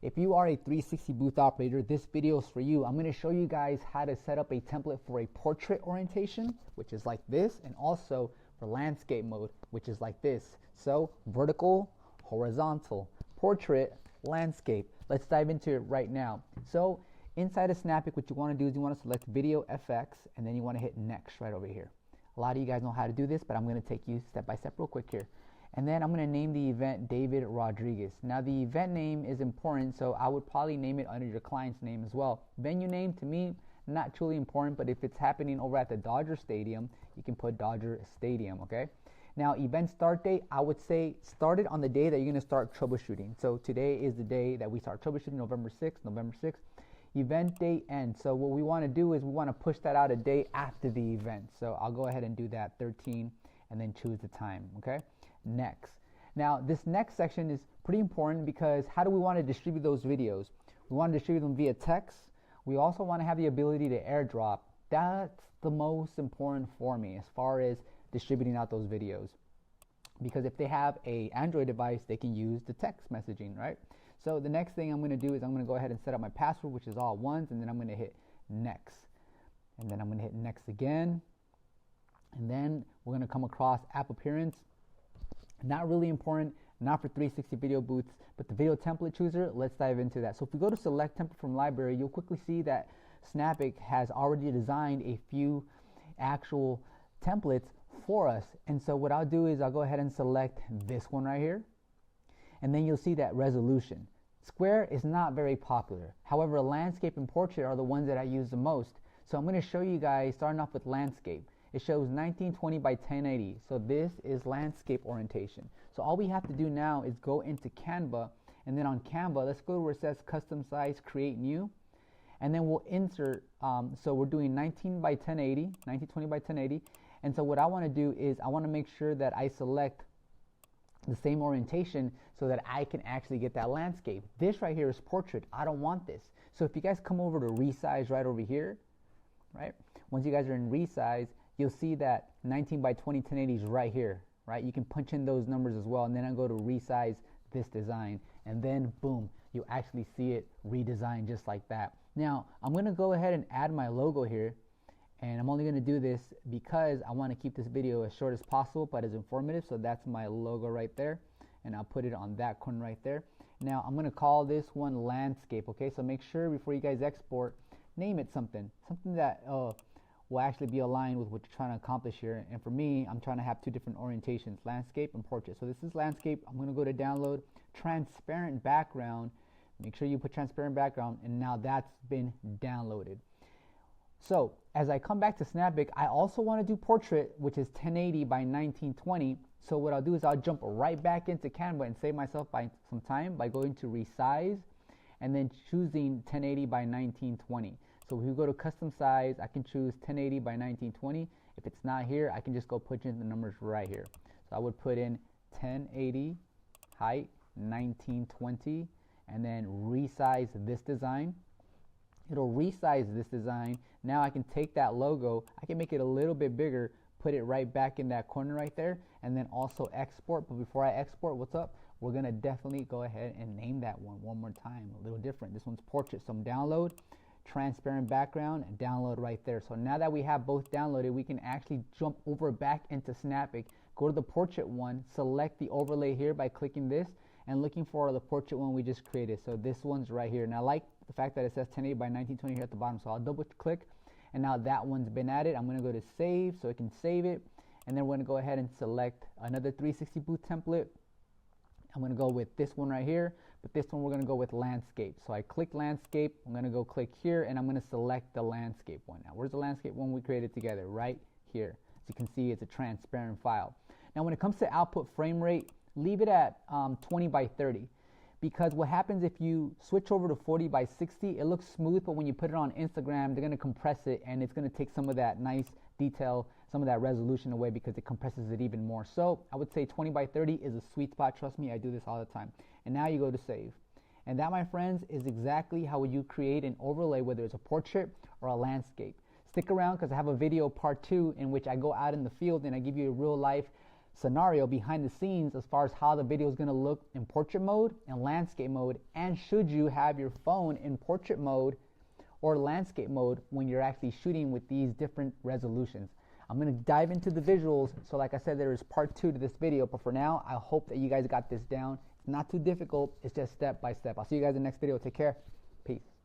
if you are a 360 booth operator, this video is for you. I'm going to show you guys how to set up a template for a portrait orientation, which is like this, and also for landscape mode, which is like this. So vertical, horizontal, portrait, landscape. Let's dive into it right now. So inside of Snappic, what you want to do is you want to select Video FX, and then you want to hit Next right over here. A lot of you guys know how to do this, but I'm going to take you step by step real quick here. And then I'm going to name the event David Rodriguez. Now the event name is important, so I would probably name it under your client's name as well. Venue name, to me, not truly important, but if it's happening over at the Dodger Stadium, you can put Dodger Stadium, okay? Now event start date, I would say start it on the day that you're going to start troubleshooting. So today is the day that we start troubleshooting, November 6th. Event date end. So what we want to do is we want to push that out a day after the event. So I'll go ahead and do that, 13, and then choose the time, okay? Next. Now this next section is pretty important because how do we want to distribute those videos? We want to distribute them via text. We also want to have the ability to airdrop. That's the most important for me as far as distributing out those videos, because if they have a Android device, they can use the text messaging, right? So the next thing I'm going to do is I'm going to go ahead and set up my password, which is all ones, and then I'm going to hit next, and then I'm going to hit next again, and then we're going to come across app appearance. Not really important, not for 360 video booths, but the video template chooser, let's dive into that. So if we go to select template from library, you'll quickly see that Snappic has already designed a few actual templates for us. And so what I'll do is I'll go ahead and select this one right here, and then you'll see that resolution. Square is not very popular. However, landscape and portrait are the ones that I use the most. So I'm going to show you guys, starting off with landscape. It shows 1920 by 1080. So this is landscape orientation. So all we have to do now is go into Canva, and then on Canva, let's go to where it says custom size, create new, and then we'll insert, so we're doing 1920 by 1080. And so what I want to do is I want to make sure that I select the same orientation so that I can actually get that landscape. This right here is portrait. I don't want this. So if you guys come over to resize right over here, right? Once you guys are in resize, you'll see that 19 by 20 1080 is right here, right? You can punch in those numbers as well, and then I go to resize this design, and then boom, you actually see it redesigned just like that. Now I'm going to go ahead and add my logo here, and I'm only going to do this because I want to keep this video as short as possible but as informative. So that's my logo right there, and I'll put it on that corner right there. Now I'm going to call this one landscape, okay? So make sure before you guys export, name it something that will actually be aligned with what you're trying to accomplish here. And for me, I'm trying to have two different orientations, landscape and portrait. So this is landscape. I'm going to go to download transparent background. Make sure you put transparent background, and now that's been downloaded. So as I come back to Snappic, I also want to do portrait, which is 1080 by 1920. So what I'll do is I'll jump right back into Canva and save myself by some time by going to resize and then choosing 1080 by 1920. So if we go to custom size, I can choose 1080 by 1920. If it's not here, I can just go put in the numbers right here. So I would put in 1080 height 1920 and then resize this design. It'll resize this design. Now I can take that logo, I can make it a little bit bigger, put it right back in that corner right there, and then also export. But before I export, what's up? We're going to definitely go ahead and name that one more time, a little different. This one's portrait. So download transparent background and download right there. So now that we have both downloaded, we can actually jump over back into Snappic, go to the portrait one, select the overlay here by clicking this and looking for the portrait one we just created. So this one's right here, and I like the fact that it says 1080 by 1920 here at the bottom. So I'll double click, and now that one's been added. I'm going to go to save so it can save it, and then we're going to go ahead and select another 360 booth template. I'm going to go with this one right here, but this one we're going to go with landscape. So I click landscape, I'm going to go click here, and I'm going to select the landscape one. Now where's the landscape one we created together? Right here. As you can see, it's a transparent file. Now when it comes to output frame rate, leave it at 20 by 30, because what happens if you switch over to 40 by 60, it looks smooth, but when you put it on Instagram, they're going to compress it, and it's going to take some of that nice detail, some of that resolution away, because it compresses it even more. So I would say 20 by 30 is a sweet spot. Trust me, I do this all the time. And now you go to save. And that, my friends, is exactly how you create an overlay, whether it's a portrait or a landscape. Stick around because I have a video part 2 in which I go out in the field and I give you a real life scenario behind the scenes as far as how the video is going to look in portrait mode and landscape mode, and should you have your phone in portrait mode or landscape mode when you're actually shooting with these different resolutions. I'm going to dive into the visuals, so like I said, there is part 2 to this video, but for now I hope that you guys got this down. It's not too difficult, it's just step by step. I'll see you guys in the next video. Take care. Peace.